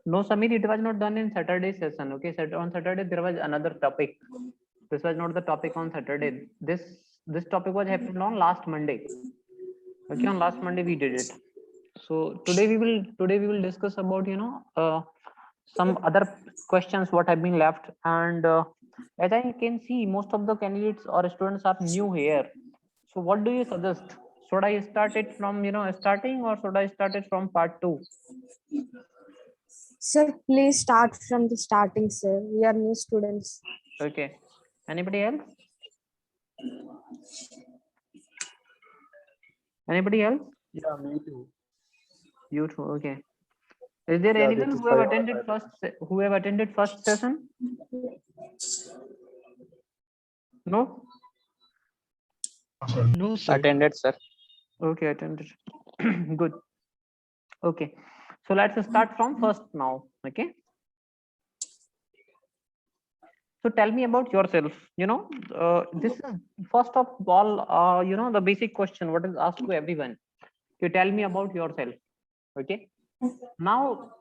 No, Samir, it was not done in Saturday session. Okay, on Saturday there was another topic. This was not the topic on Saturday. This topic was happened on last Monday. Okay, on last Monday we did it. So today we will discuss about some other questions what have been left, and as I can see, most of the candidates or students are new here. So what do you suggest? Should I start it from starting, or should I start it from part 2? Sir, please start from the starting, sir. We are new students. Okay. Anybody else? Anybody else? Yeah, me too. You too. Okay. Is there Yeah, anyone this is who have Sayal. attended first session? No. No, sir. Attended, sir. Okay, attended. Good. Okay. So let's start from first now. Okay. So tell me about yourself. This is first of all, the basic question what is asked to everyone. You tell me about yourself. Okay. Now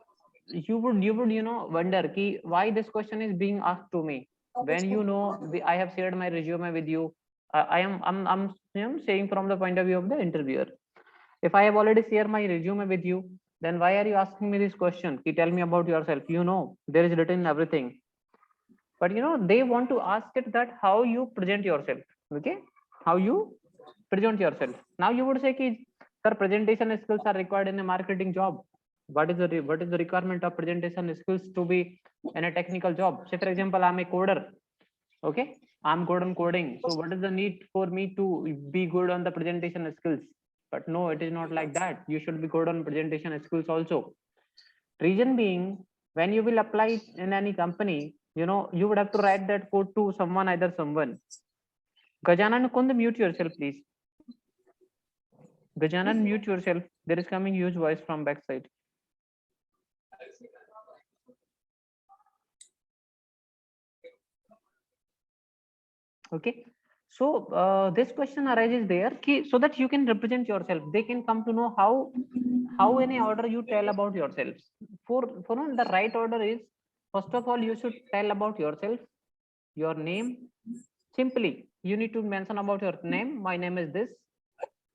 you would wonder ki why this question is being asked to me when I have shared my resume with you. I'm saying from the point of view of the interviewer. If I have already shared my resume with you, then why are you asking me this question? Ki tell me about yourself. There is written everything. But they want to ask it that how you present yourself. Okay, how you present yourself. Now you would say ki sir, presentation skills are required in a marketing job. What is the requirement of presentation skills to be in a technical job? Say for example, I'm a coder. Okay, I'm good on coding. So what is the need for me to be good on the presentation skills? But no, it is not like that. You should be good on presentation skills also. Reason being, when you will apply in any company, you would have to write that code to someone, either someone. Gajanan, mute yourself, please. Gajanan, mute yourself. There is coming huge voice from backside. Okay. So this question arises there so that you can represent yourself. They can come to know how any order you tell about yourself. For the right order is, first of all, you should tell about yourself, your name. Simply, you need to mention about your name. My name is this.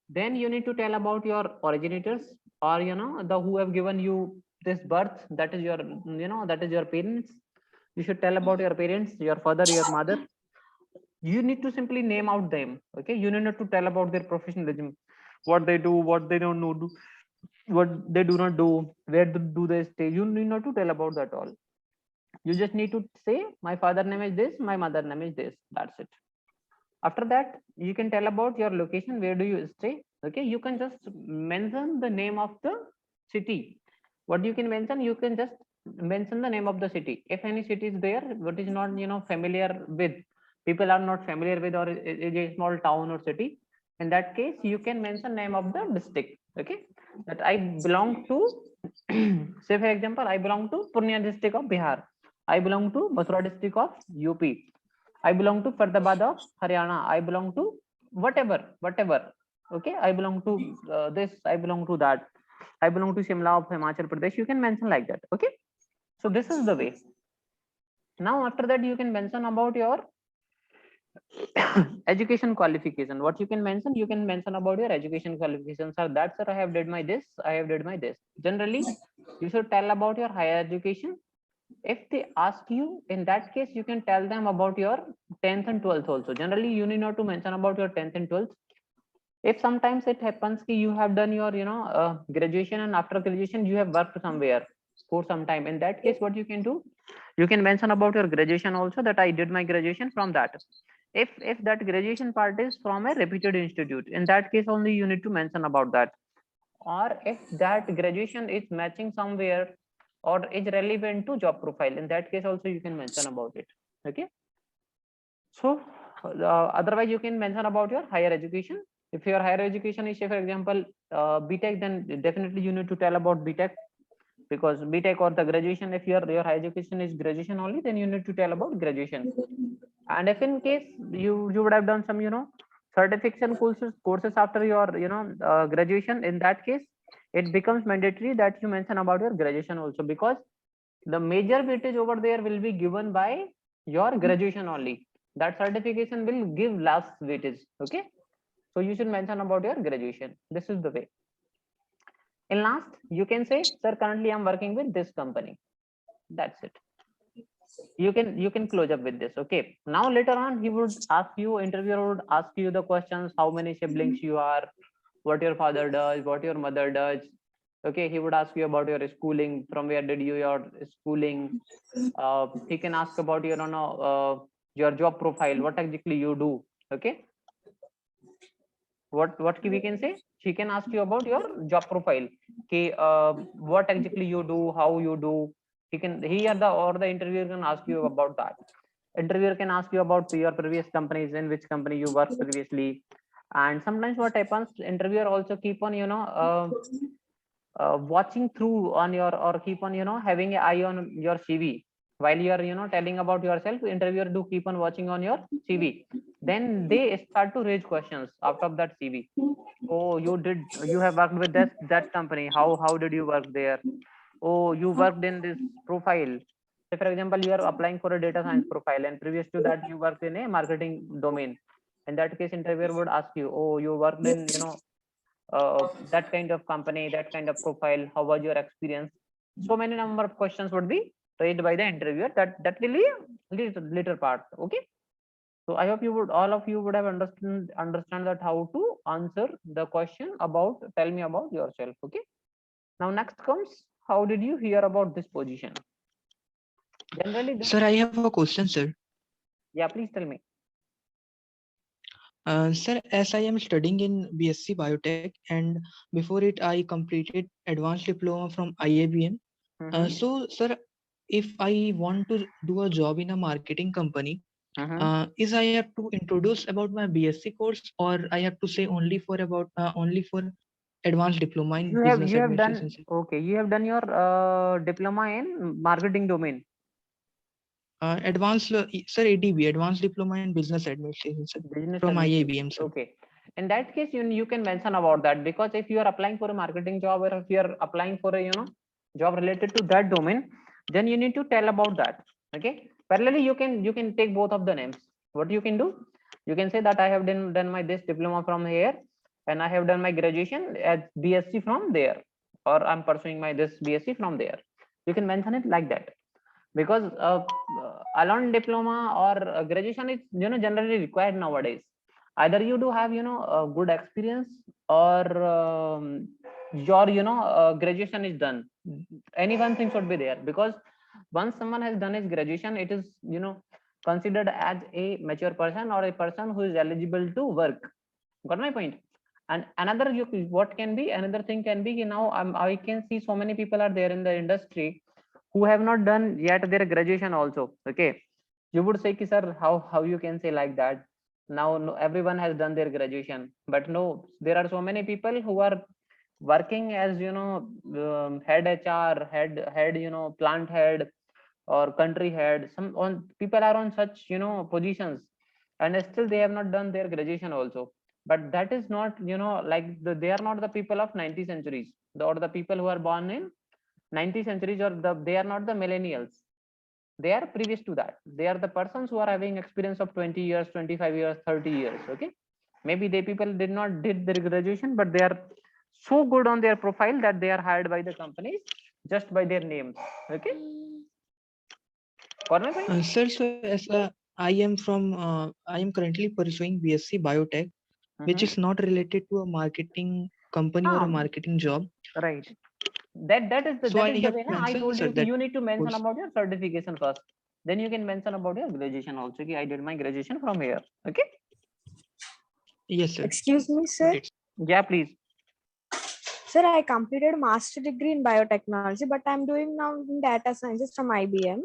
Then you need to tell about your originators, or the who have given you this birth. That is your parents. You should tell about your parents, your father, your mother. You need to simply name out them. Okay, you need not to tell about their professionalism, what they do, what they don't do, what they do not do, where do they stay. You need not to tell about that all. You just need to say my father name is this, my mother name is this. That's it. After that, you can tell about your location, where do you stay. Okay, you can just mention the name of the city. What you can mention, you can just mention the name of the city. If any city is there what is not familiar with, people are not familiar with, or is a small town or city, in that case you can mention name of the district. Okay, that I belong to say for example, I belong to Purnia district of Bihar, I belong to Mathura district of UP, I belong to Faridabad of Haryana, I belong to whatever. Okay, I belong to this, I belong to that, I belong to Shimla of Himachal Pradesh. You can mention like that. Okay, so this is the way. Now after that, you can mention about your education qualification. What you can mention about your education qualifications are that, sir, I have did my this, I have did my this. Generally, you should tell about your higher education. If they ask you, in that case, you can tell them about your 10th and 12th also. Generally, you need not to mention about your 10th and 12th. If sometimes it happens that you have done your graduation, and after graduation you have worked somewhere for some time, in that case what you can do, you can mention about your graduation also, that I did my graduation from that. If that graduation part is from a reputed institute, in that case only you need to mention about that. Or if that graduation is matching somewhere or is relevant to job profile, in that case also you can mention about it. Okay, so otherwise you can mention about your higher education. If your higher education is, say for example, BTech, then definitely you need to tell about BTech, because BTech or the graduation, if your higher education is graduation only, then you need to tell about graduation. And if in case you would have done some certification courses after your graduation, in that case it becomes mandatory that you mention about your graduation also, because the major weightage over there will be given by your graduation only. That certification will give last weightage. Okay, so you should mention about your graduation. This is the way. In last, you can say, sir, currently I'm working with this company. That's it. You can close up with this. Okay, now later on he would ask you, interviewer would ask you the questions, how many siblings you are, what your father does, what your mother does. Okay, he would ask you about your schooling, from where did you your schooling. He can ask about your job profile, what exactly you do. Okay, what we can say, she can ask you about your job profile. Okay, what exactly you do, how you do. He or the interviewer can ask you about that. Interviewer can ask you about your previous companies, in which company you worked previously. And sometimes what happens, interviewer also keep on watching through on your, or keep on having an eye on your CV. While you are telling about yourself, interviewer do keep on watching on your CV. Then they start to raise questions out of that CV. Oh, you have worked with that company, how did you work there? Oh, you worked in this profile. Say for example, you are applying for a data science profile, and previous to that you worked in a marketing domain. In that case, interviewer would ask you, oh, you worked in that kind of company, that kind of profile, how was your experience. So many number of questions would be raised by the interviewer. That will be later part. Okay, so I hope all of you would have understand that how to answer the question about, tell me about yourself. Okay, now next comes, how did you hear about this position? Generally Sir, I have a question, sir. Yeah, please tell me. Sir, as I am studying in BSc Biotech, and before it I completed advanced diploma from IABM. Mhm, So, sir, if I want to do a job in a marketing company, mhm. is I have to introduce about my BSc course, or I have to say only for advanced diploma in business You have done, administration, sir? okay, you have done your diploma in marketing domain. Sir, ADB, advanced diploma in business administration, sir, Business from administration. IABM, sir. Okay. In that case, you can mention about that, because if you are applying for a marketing job, or if you are applying for a job related to that domain, then you need to tell about that. Okay. Parallelly, you can take both of the names. What you can do, you can say that I have done my this diploma from here, and I have done my graduation at BSc from there, or I'm pursuing my this BSc from there. You can mention it like that, because alone diploma or graduation is generally required nowadays. Either you do have a good experience, or your graduation is done. Any one thing should be there, because once someone has done his graduation, it is considered as a mature person, or a person who is eligible to work. Got my point? And another what can be another thing can be, now I can see so many people are there in the industry who have not done yet their graduation also. Okay, you would say, sir, how you can say like that? Now no, everyone has done their graduation, but no, there are so many people who are working as head HR, head plant head, or country head. Some on people are on such positions, and still they have not done their graduation also. But that is not like they are not the people of 90 centuries, or the people who are born in 90 centuries, or they are not the millennials. They are previous to that. They are the persons who are having experience of 20 years, 25 years, 30 years. Okay, maybe they people did their graduation, but they are so good on their profile that they are hired by the companies just by their names. Okay, got my point? Sir, so as I am currently pursuing BSc Biotech, which Mhm. is not related to a marketing company or a Ah, marketing job. right. That is the So that I is have the to way. Na? I mention, told sir, you that you need to mention course. about your certification first. Then you can mention about your graduation also. Okay, I did my graduation from here. Okay. Yes, sir. Excuse me, sir. Got it. Yeah, please. Sir, I completed master degree in biotechnology, but I'm doing now in data sciences from IBM.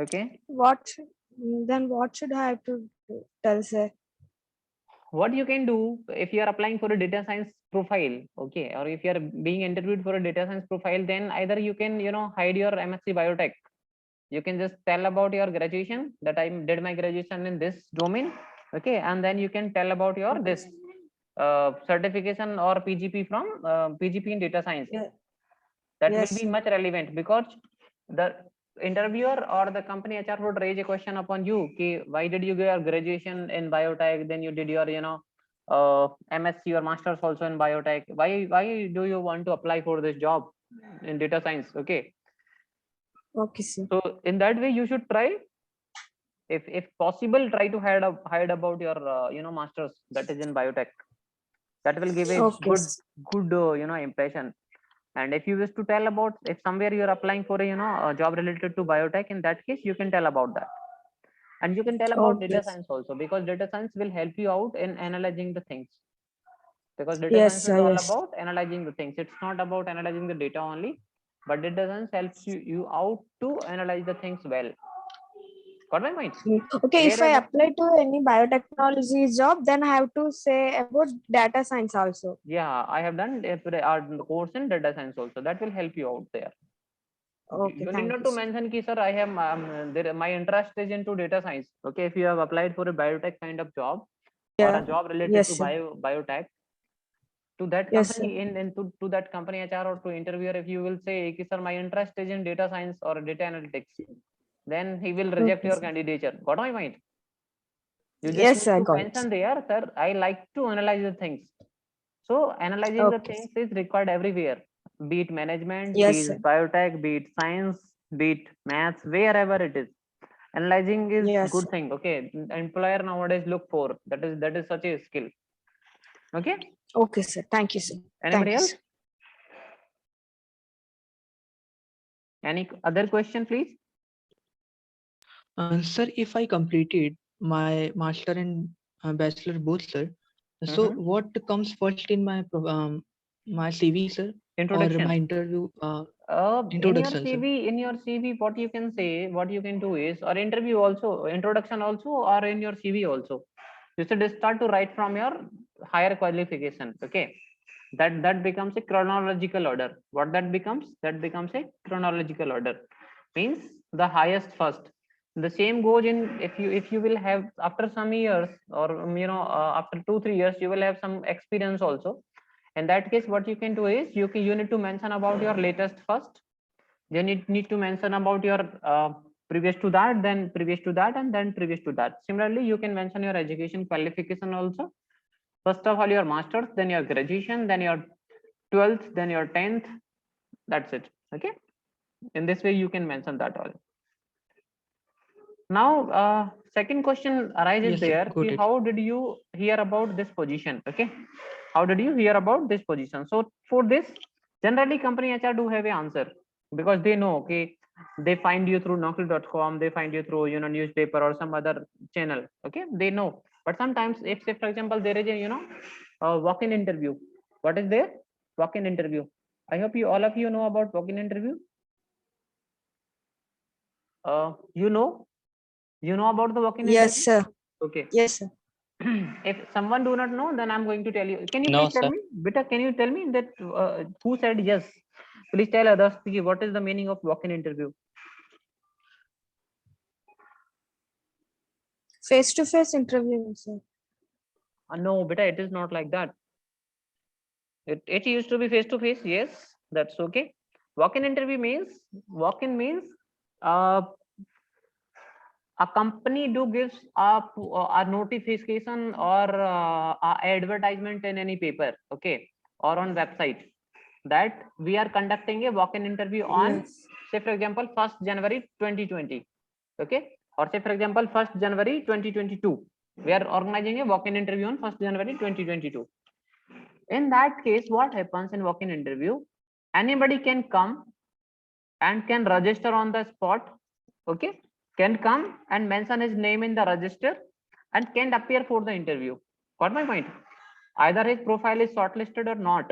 Okay. What should I have to tell, sir? What you can do, if you are applying for a data science profile, okay, or if you are being interviewed for a data science profile, then either you can hide your MSc Biotech. You can just tell about your graduation, that I did my graduation in this domain, Okay, and then you can tell about your this certification or PGP from PGP in data science. Yeah. That Yes, will be sir. much relevant, because the interviewer or the company HR would raise a question upon you, ki, why did you do your graduation in biotech, then you did your MSc or masters also in biotech, why do you want to apply for this job in data science? Okay, Okay, sir. so in that way you should try, if possible, try to hide about your masters that is in biotech. That will give a Okay, good sir. impression. And if you wish to tell about, if somewhere you are applying for a job related to biotech, in that case you can tell about that. And you can tell about Okay. data science also, because data science will help you out in analyzing the things, because data Yes, science is sir. all Yes. about analyzing the things. It's not about analyzing the data only, but data science helps you out to analyze the things well. Got my point? Okay, if I Wherever, apply to any biotechnology job, then I have to say about data science also. yeah, I have done a course in data science also. That will help you out there. Okay, You need thank not you, to sir. mention ki sir, I have my interest is into data science. Okay, if you have applied for a biotech kind of job, or a Yeah. job related Yes, to sir. biotech, to that Yes, sir. company, to that company HR or to interviewer, if you will say ki sir, my interest is in data science or data analytics, then he will reject Okay, your sir. candidature. Got my point? You just Yes, need sir, I to got it. mention there, sir, I like to analyze the things. So analyzing the Okay. things is required everywhere, be it management, be Yes, sir. it biotech, be it science, be it maths, wherever it is. Analyzing is Yes, good sir. thing. Okay, employer nowadays look for that is such a skill. Okay, Okay, sir. Thank you, sir. anybody Thank you, else? sir. Any other question, please? Sir, if I completed my master and bachelor both, sir, so Mhm. what comes first in my CV, sir, or my Introduction. interview In your introduction, sir? CV, what you can say, what you can do is, or interview also, introduction also, or in your CV also, you should start to write from your higher qualification. Okay, that becomes a chronological order. What that becomes? That becomes a chronological order. Means the highest first. The same goes in, if you will have after some years, or after 2-3 years, you will have some experience also. In that case, what you can do is, you need to mention about your latest first, then you need to mention about your previous to that, then previous to that, and then previous to that. Similarly, you can mention your education qualification also. First of all, your masters, then your graduation, then your 12th, then your 10th. That's it. Okay, in this way you can mention that all. Now second question arises Yes, sir, there, got it. how did you hear about this position? Okay, how did you hear about this position? So for this, generally company HR do have an answer, because they know, okay, they find you through naukri.com, they find you through newspaper or some other channel. Okay, they know. But sometimes, if say for example there is a walk-in interview. What is there? Walk-in interview. I hope you all of you know about walk-in interview. You know about the walk-in Yes, interview? sir. Okay. Yes, sir. If someone do not know, then I'm going to tell you. Can you No, please tell sir. me, Beta? Can you tell me that who said yes? Please tell others what is the meaning of walk-in interview. Face-to-face interview, sir. No, Beta, it is not like that. It used to be face-to-face. Yes, that's okay. Walk-in interview means uh, a company do gives a notification or a advertisement in any paper, okay, or on website, that we are conducting a walk-in interview on, Yes. say for example 1st January 2020, okay, or say for example 1st January 2022, we are organizing a walk-in interview on 1st January 2022. In that case, what happens in walk-in interview? Anybody can come and can register on the spot. Okay, can come and mention his name in the register and can appear for the interview. Got my point? Either his profile is shortlisted or not,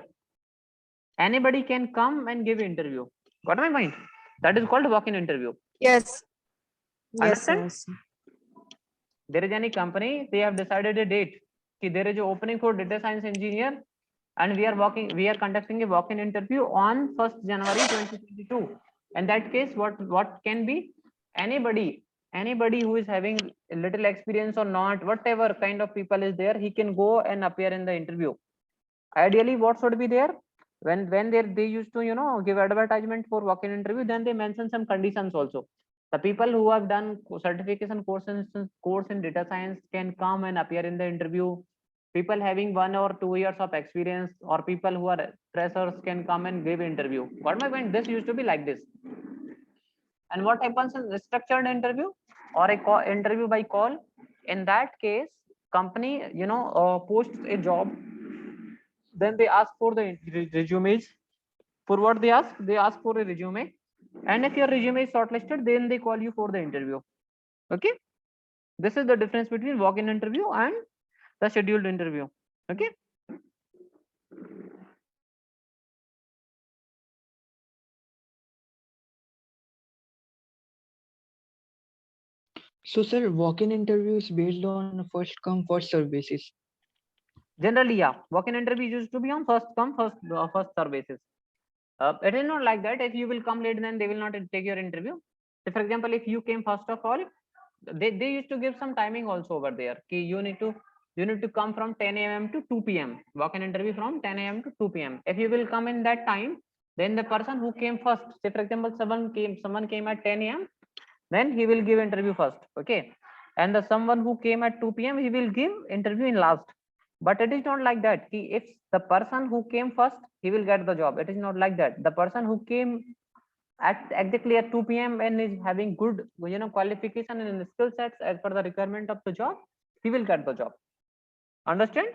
anybody can come and give interview. Got my point? That is called walk-in interview. Yes. Yes, sir. Understand? Yes, sir. There is any company, they have decided a date, there is an opening for data science engineer, and we are conducting a walk-in interview on 1st January 2022. In that case, what can be? Anybody anybody who is having a little experience or not, whatever kind of people is there, he can go and appear in the interview. Ideally, what should be there? When they used to, you know, give advertisement for walk-in interview, then they mention some conditions also. The people who have done certification course in data science can come and appear in the interview. People having 1 or 2 years of experience or people who are freshers can come and give interview. What my point? This used to be like this. And what happens in structured interview or a interview by call? In that case, company, you know, posts a job, then they ask for the resumes. For what they ask? They ask for a resume, and if your resume is shortlisted, then they call you for the interview. Okay, this is the difference between walk-in interview and the scheduled interview. Okay. So, sir, walk-in interview is based on first come, first serve basis. Generally, yeah, walk-in interview used to be on first come, first serve basis. It is not like that. If you will come late, then they will not take your interview. So, for example, if you came first of all, they used to give some timing also over there. Ki you need to come from 10 a.m. to 2 p.m. Walk-in interview from 10 a.m. to 2 p.m. If you will come in that time, then the person who came first, say for example, someone came at 10 a.m., then he will give interview first. Okay, and the someone who came at 2 p.m., he will give interview in last. But it is not like that. If the person who came first, he will get the job. It is not like that. The person who came at exactly at 2 p.m. and is having good, you know, qualification and skill sets as per the requirement of the job, he will get the job. Understand?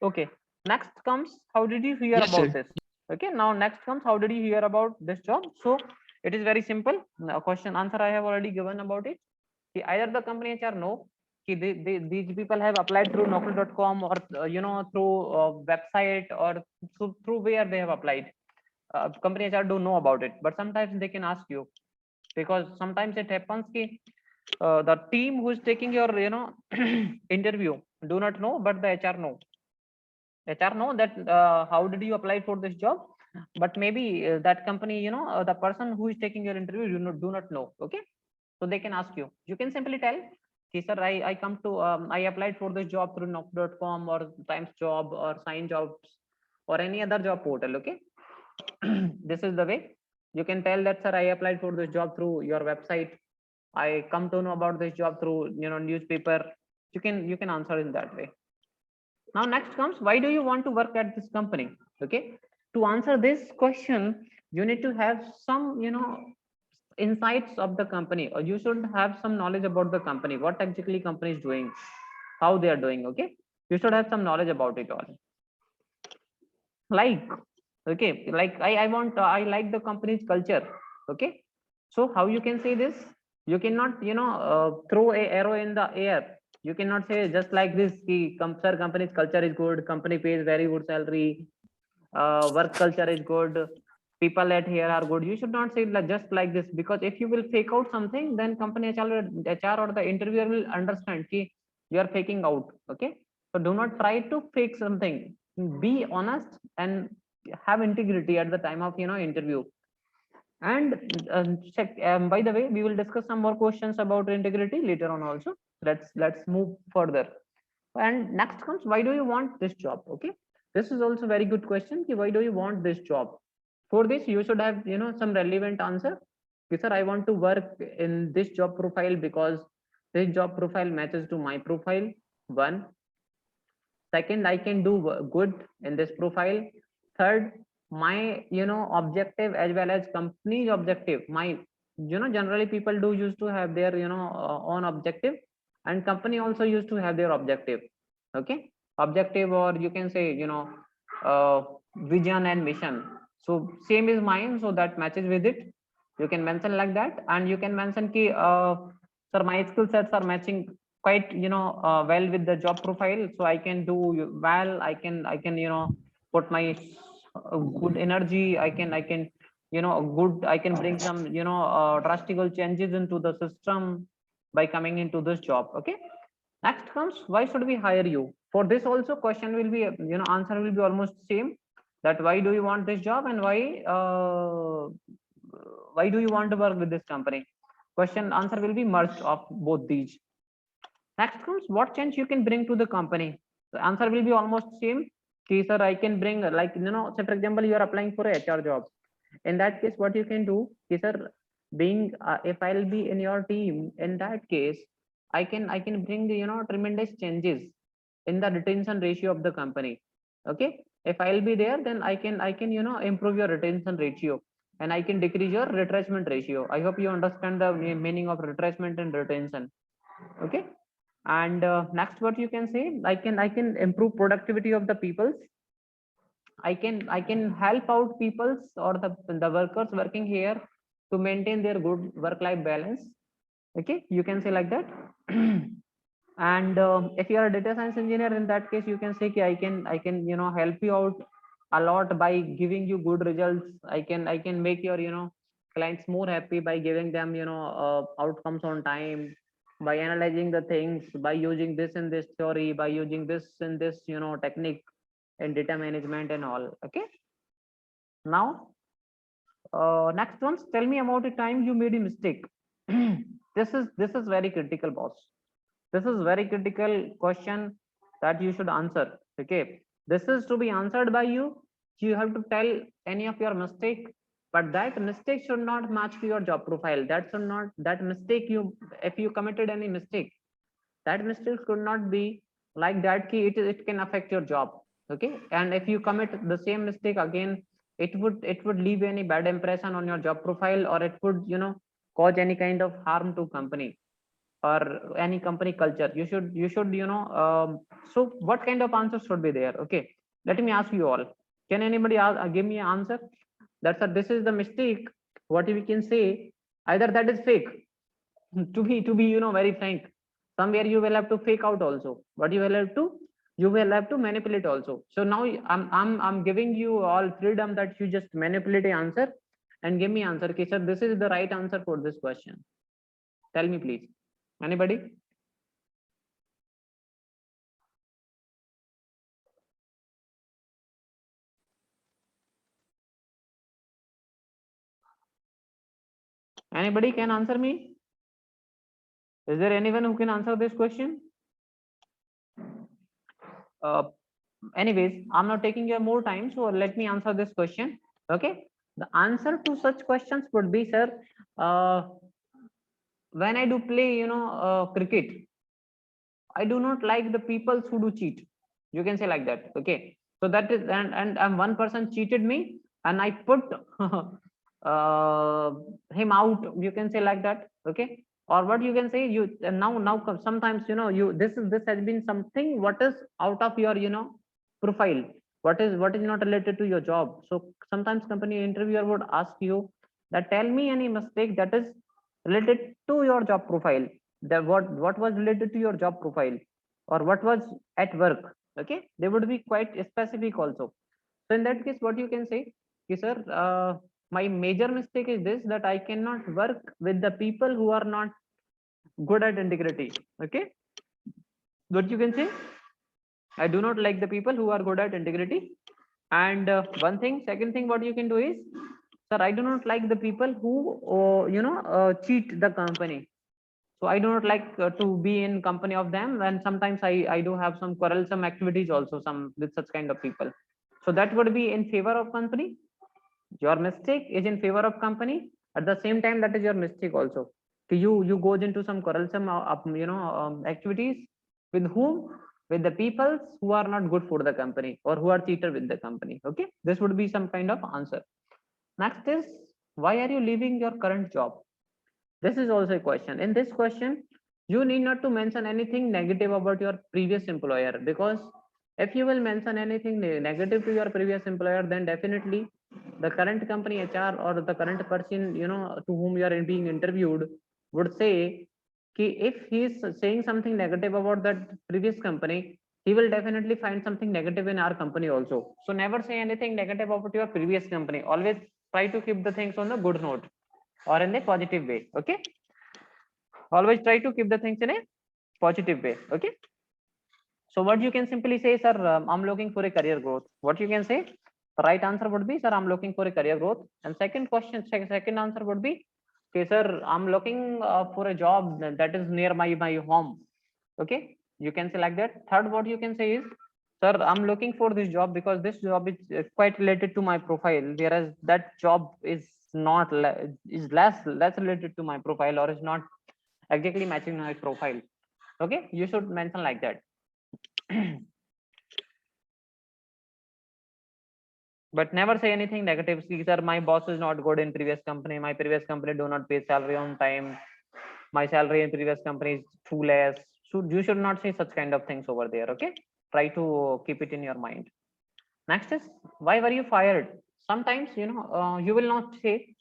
Okay. Next comes, how did you hear Yes, about sir. this? Okay. Now next comes, how did you hear about this job? So it is very simple. Now, question answer I have already given about it. Either the company HR know these people have applied through Naukri.com or you know, through website or through where they have applied. Company HR do know about it, but sometimes they can ask you, because sometimes it happens ki, the team who is taking your, you know, interview do not know, but the HR know. HR know that how did you apply for this job, but maybe that company, you know, the person who is taking your interview do not know. Okay, so they can ask you. You can simply tell, "Hey, sir, I come to I applied for this job through Naukri.com or Times Job or Sign Jobs or any other job portal." Okay, this is the way you can tell that, "Sir, I applied for this job through your website. I come to know about this job through, you know, newspaper." You can answer in that way. Now next comes, why do you want to work at this company? Okay, to answer this question, you need to have some, you know, insights of the company, or you should have some knowledge about the company, what exactly company is doing, how they are doing. Okay, you should have some knowledge about it all. Like, okay, like I like the company's culture. Okay, so how you can say this? You cannot, you know, throw a arrow in the air. You cannot say just like this, sir, company's culture is good, company pays very good salary, work culture is good, people at here are good. You should not say like just like this, because if you will fake out something, then company HR or the interviewer will understand ki you are faking out. Okay, so do not try to fake something. Be honest and have integrity at the time of, you know, interview. And check, by the way, we will discuss some more questions about integrity later on also. Let's move further. And next comes, why do you want this job? Okay, this is also very good question. Why do you want this job? For this, you should have, you know, some relevant answer. Yes, sir, I want to work in this job profile because this job profile matches to my profile. One. Second, I can do good in this profile. Third, my, you know, objective as well as company's objective, my, you know, generally people do used to have their, you know, own objective, and company also used to have their objective. Okay, objective, or you can say, you know, uh, vision and mission. So same is mine, so that matches with it. You can mention like that, and you can mention ki, sir, my skill sets are matching quite, you know, well with the job profile, so I can do well. I can, you know, put my good energy. I can, you know, good, I can bring some, you know, drastical changes into the system by coming into this job. Okay, next comes, why should we hire you? For this also question will be, you know, answer will be almost same, that why do you want this job and why why do you want to work with this company? Question answer will be merged of both these. Next comes what change you can bring to the company. The answer will be almost same. Okay, sir, I can bring, like, say for example, you are applying for a HR job. In that case, what you can do is, sir, being if I'll be in your team, in that case, I can bring tremendous changes in the retention ratio of the company. Okay, if I'll be there, then I can improve your retention ratio, and I can decrease your retrenchment ratio. I hope you understand the meaning of retrenchment and retention. Okay, and next what you can say, I can improve productivity of the peoples. I can help out peoples or the workers working here to maintain their good work life balance. Okay, you can say like that. And if you are a data science engineer, in that case you can say, okay, I can help you out a lot by giving you good results. I can make your clients more happy by giving them outcomes on time, by analyzing the things, by using this and this theory, by using this and this technique and data management and all. Okay, now next ones, tell me about a time you made a mistake. This is very critical, boss. This is very critical question that you should answer. Okay, this is to be answered by you. You have to tell any of your mistake, but that mistake should not match to your job profile. That should not, that mistake, you, if you committed any mistake, that mistake should not be like that key, it can affect your job. Okay, and if you commit the same mistake again, it would leave any bad impression on your job profile, or it would cause any kind of harm to company or any company culture. You should so what kind of answers should be there? Okay, let me ask you all, can anybody give me an answer? That's a, this is the mistake, what we can say, either that is fake. To be very frank, somewhere you will have to fake out also, but you will have to manipulate also. So now I'm giving you all freedom that you just manipulate the answer and give me answer. Okay, sir, this is the right answer for this question. Tell me please, anybody? Anybody can answer me? Is there anyone who can answer this question? uh, Anyways, I'm not taking your more time, so let me answer this question. Okay, the answer to such questions would be, sir, uh, when I do play cricket, I do not like the people who do cheat. You can say like that. Okay, so that is, and one person cheated me, and I put him out. You can say like that. Okay, or what you can say, you now sometimes you, this has been something what is out of your profile. What is not related to your job. So sometimes company interviewer would ask you that, tell me any mistake that is related to your job profile, that what was related to your job profile, or what was at work. Okay, they would be quite specific also. So in that case, what you can say, okay, sir, my major mistake is this, that I cannot work with the people who are not good at integrity. Okay, what you can say, I do not like the people who are good at integrity. And one thing, second thing, what you can do is, sir, I do not like the people who cheat the company. So I do not like to be in company of them, and sometimes I do have some quarrelsome activities also, some with such kind of people. So that would be in favor of company. Your mistake is in favor of company. At the same time, that is your mistake also. So you goes into some quarrelsome activities with whom, with the people who are not good for the company, or who are cheated with the company. Okay, this would be some kind of answer. Next is, why are you leaving your current job? This is also a question. In this question, you need not to mention anything negative about your previous employer, because if you will mention anything negative to your previous employer, then definitely the current company HR or the current person to whom you are being interviewed would say, if he is saying something negative about that previous company, he will definitely find something negative in our company also. So never say anything negative about your previous company. Always try to keep the things on the good note, or in a positive way. Okay, always try to keep the things in a positive way. Okay, so what you can simply say, sir, I'm looking for a career growth. What you can say, The right answer would be, sir, I'm looking for a career growth. And second answer would be, okay, sir, I'm looking for a job that is near my home. Okay, you can say like that. Third, what you can say is, sir, I'm looking for this job because this job is quite related to my profile, whereas that job is not is less related to my profile, or is not exactly matching my profile. Okay, you should mention like that. But never say anything negative. See, sir, my boss is not good in previous company. My previous company do not pay salary on time. My salary in previous company is too less. So you should not say such kind of things over there. Okay, try to keep it in your mind. Next is, why were you fired? Sometimes, you will not say.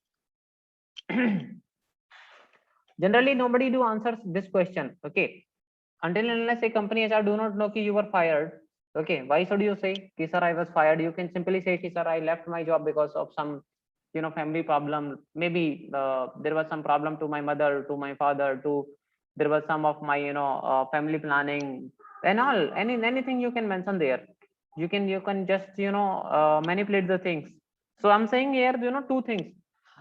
Generally, nobody do answers this question. Okay, until and unless a company HR do not know you were fired. Okay, why should you say, sir, I was fired? You can simply say, sir, I left my job because of some family problem. Maybe there was some problem to my mother, to my father, to there was some of my family planning and all. Anything you can mention there. You can just manipulate the things. So I'm saying here, two things.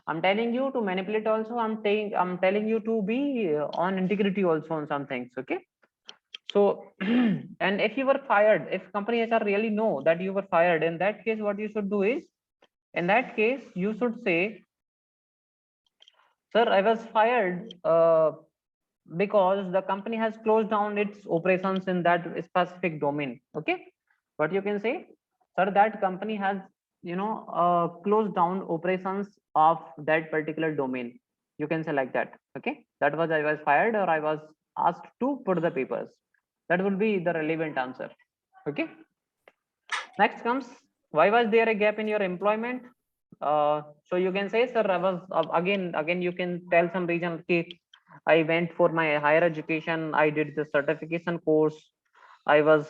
I'm telling you to manipulate also. I'm telling you to be on integrity also on some things. Okay. So, and if you were fired, if company HR really know that you were fired, in that case, what you should do is, in that case, you should say, sir, I was fired because the company has closed down its operations in that specific domain. Okay. What you can say, sir, that company has, closed down operations of that particular domain. You can say like that. Okay. That was, I was fired, or I was asked to put the papers. That will be the relevant answer. Okay. Next comes, why was there a gap in your employment? So you can say, sir, I was again you can tell some reason. Okay, I went for my higher education, I did the certification course, I was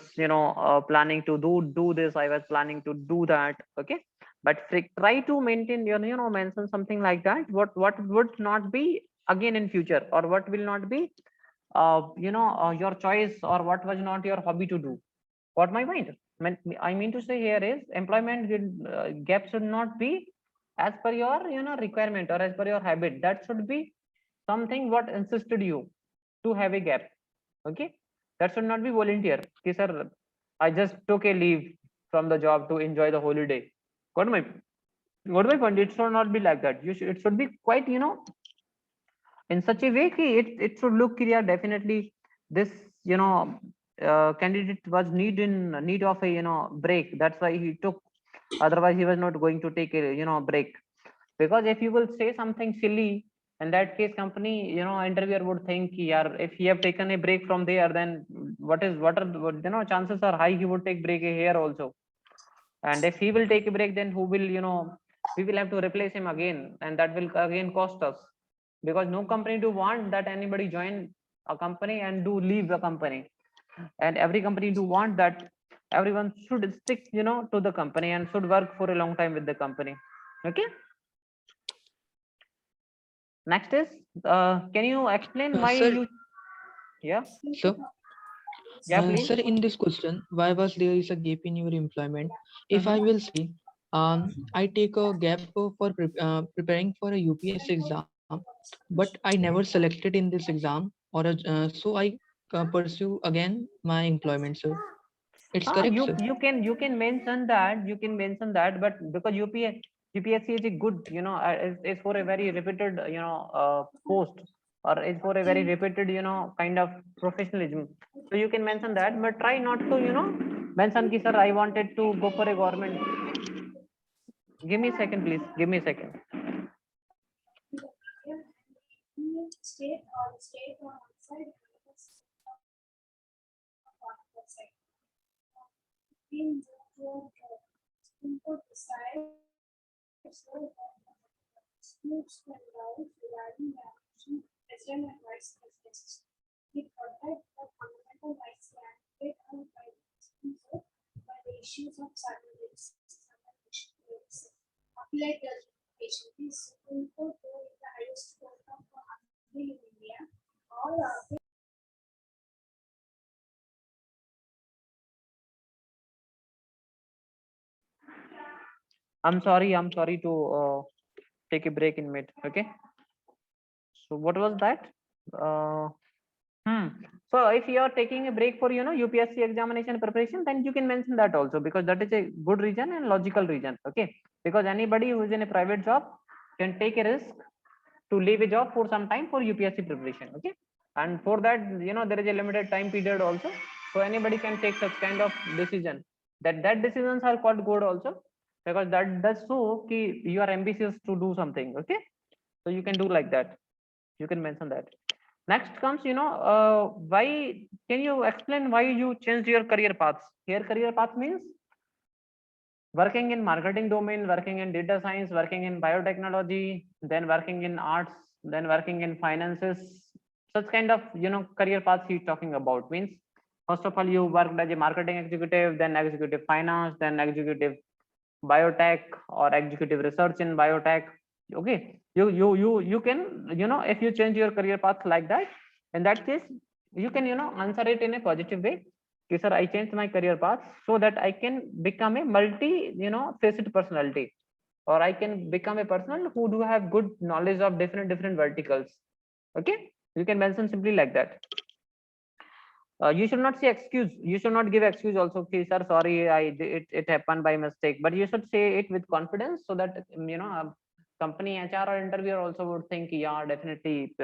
planning to do this, I was planning to do that. Okay, but try to maintain your mention something like that, what would not be again in future, or what will not be your choice, or what was not your hobby to do. What my mind I mean to say here is, employment gap should not be as per your requirement, or as per your habit. That should be something what insisted you to have a gap. Okay, that should not be volunteer. Okay, sir, I just took a leave from the job to enjoy the holiday. Got my point. It should not be like that. It should be quite in such a way कि it should look clear. Definitely this candidate was need of a break. That's why he took. Otherwise he was not going to take a break. Because if you will say something silly, in that case company interviewer would think, yeah, if he have taken a break from there, then what are chances are high he would take break here also. And if he will take a break, then who will we will have to replace him again, and that will again cost us. Because no company do want that anybody join a company and do leave the company. And every company do want that everyone should stick to the company and should work for a long time with the company. Okay. Next is, can you explain why Sir, you? Yeah. sir, Yeah, please. sir, in this question, why was there is a gap in your employment? If I Mhm. will say, I take a gap for preparing for a UPS exam, but I never selected in this exam, so I pursue again my employment, sir. It's correct, sir. You can mention that, but because UPSC is a good is for a very repeated post, or is for a very repeated kind of professionalism. So you can mention that, but try not to mention ki, sir, I wanted to go for a government. Give me a second, please. Give me a second. I'm sorry to take a break in mid. Okay. So what was that? Uh, So if you are taking a break for UPSC examination preparation, then you can mention that also, because that is a good reason and logical reason. Okay, because anybody who is in a private job can take a risk to leave a job for some time for UPSC preparation. Okay, and for that there is a limited time period also, so anybody can take such kind of decision. That decisions are called good also, because that does show ki you are ambitious to do something. Okay, so you can do like that, you can mention that. Next comes why, can you explain why you changed your career paths? Here career path means working in marketing domain, working in data science, working in biotechnology, then working in arts, then working in finances. Such kind of career paths he's talking about. Means first of all you worked as a marketing executive, then executive finance, then executive biotech, or executive research in biotech. Okay, you can if you change your career path like that, in that case you can answer it in a positive way. Okay, sir, I changed my career path so that I can become a multi facet personality, or I can become a person who do have good knowledge of different verticals. Okay, you can mention simply like that. You should not say excuse, you should not give excuse also. Okay, sir, sorry, it happened by mistake, but you should say it with confidence, so that company HR or interviewer also would think, yeah, definitely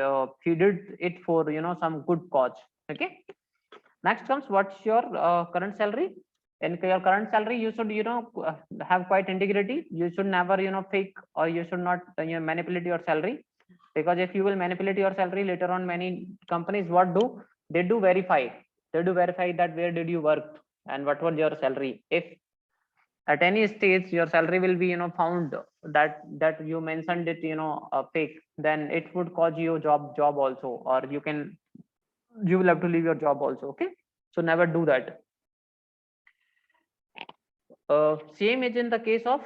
he did it for some good cause. Okay, next comes, what's your current salary? In your current salary, you should have quite integrity. You should never fake, or you should not manipulate your salary, because if you will manipulate your salary later on, many companies what do, they do verify, that where did you work and what was your salary. If at any stage your salary will be found that you mentioned it fake, then it would cause you job also, or you will have to leave your job also. Okay, so never do that. Same is in the case of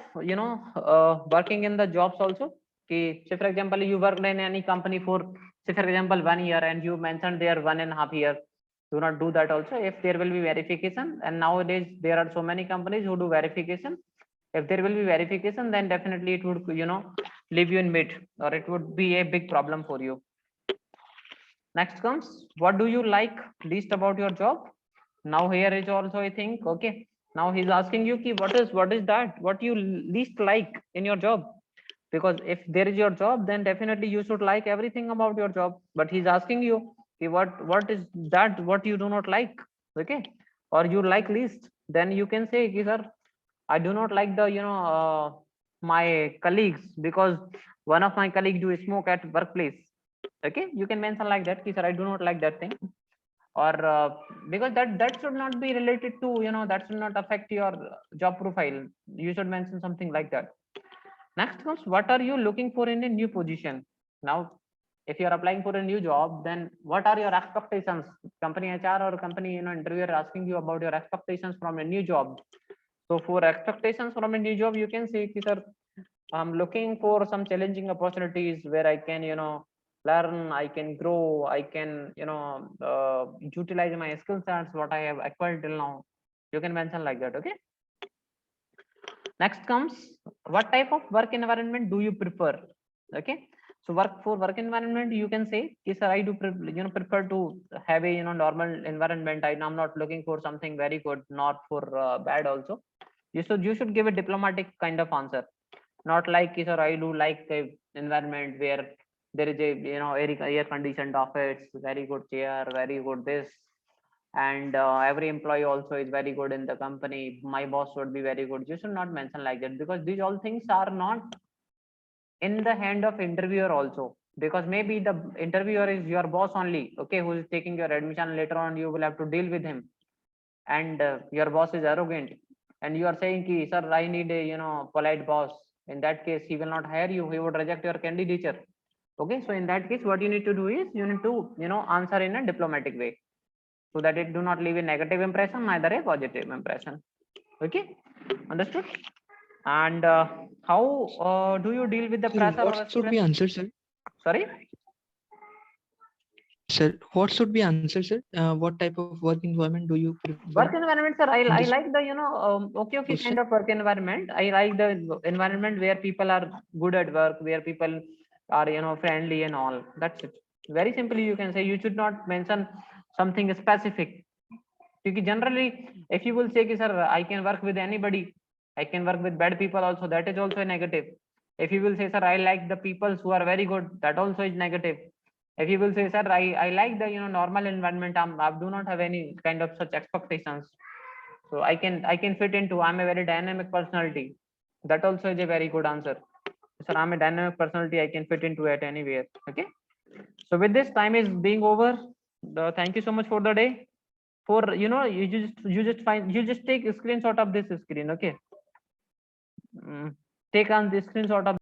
working in the jobs also. Okay, say for example you worked in any company for, say for example, 1 year, and you mentioned there 1.5 year. Do not do that also. If there will be verification, and nowadays there are so many companies who do verification, if there will be verification, then definitely it would leave you in mid, or it would be a big problem for you. Next comes, what do you like least about your job? Now here is also a thing. Okay, now he's asking you ki what is that what you least like in your job, because if there is your job, then definitely you should like everything about your job, but he's asking you ki what is that what you do not like. Okay, or you like least, then you can say ki, sir, I do not like the my colleagues, because one of my colleagues do smoke at workplace. Okay, you can mention like that ki, sir, I do not like that thing, or because that should not be related to that should not affect your job profile. You should mention something like that. Next comes, what are you looking for in a new position? Now if you are applying for a new job, then what are your expectations? Company HR or company interviewer asking you about your expectations from a new job. So for expectations from a new job, you can say, sir, I'm looking for some challenging opportunities where I can learn, I can grow, I can utilize my skill sets what I have acquired till now. You can mention like that. Okay, next comes, what type of work environment do you prefer? Okay, so work environment, you can say, yes sir, I do prefer to have a normal environment. I'm not looking for something very good, not for bad also. You should give a diplomatic kind of answer, not like, sir, I do like the environment where there is a air conditioned office, very good chair, very good this, and every employee also is very good in the company, my boss would be very good. You should not mention like that, because these all things are not in the hand of interviewer also, because maybe the interviewer is your boss only. Okay, who is taking your admission, later on you will have to deal with him, and your boss is arrogant, and you are saying ki, sir, I need a polite boss. In that case he will not hire you, he would reject your candidature. Okay, so in that case what you need to do is you need to answer in a diplomatic way, so that it do not leave a negative impression, neither a positive impression. Okay, understood? And how do you deal with the Sir, pressure or what should we stress? answer, sir? Sorry, Sir, what should be answer, sir? What type of work environment do you prefer? Work environment, sir, I this like the okay question? kind of work environment. I like the environment where people are good at work, where people are friendly and all. That's it. Very simply you can say. You should not mention something specific. Because generally, if you will say, ki, sir, I can work with anybody, I can work with bad people also, that is also a negative. If you will say, sir, I like the people who are very good, that also is negative. If you will say, sir, I like the normal environment, I do not have any kind of such expectations. So I can fit into. I'm a very dynamic personality. That also is a very good answer. Sir, I'm a dynamic personality. I can fit into it anywhere. Okay. So with this, time is being over. Thank you so much for the day. For you just take a screenshot of this screen. Okay. Take on the screenshot of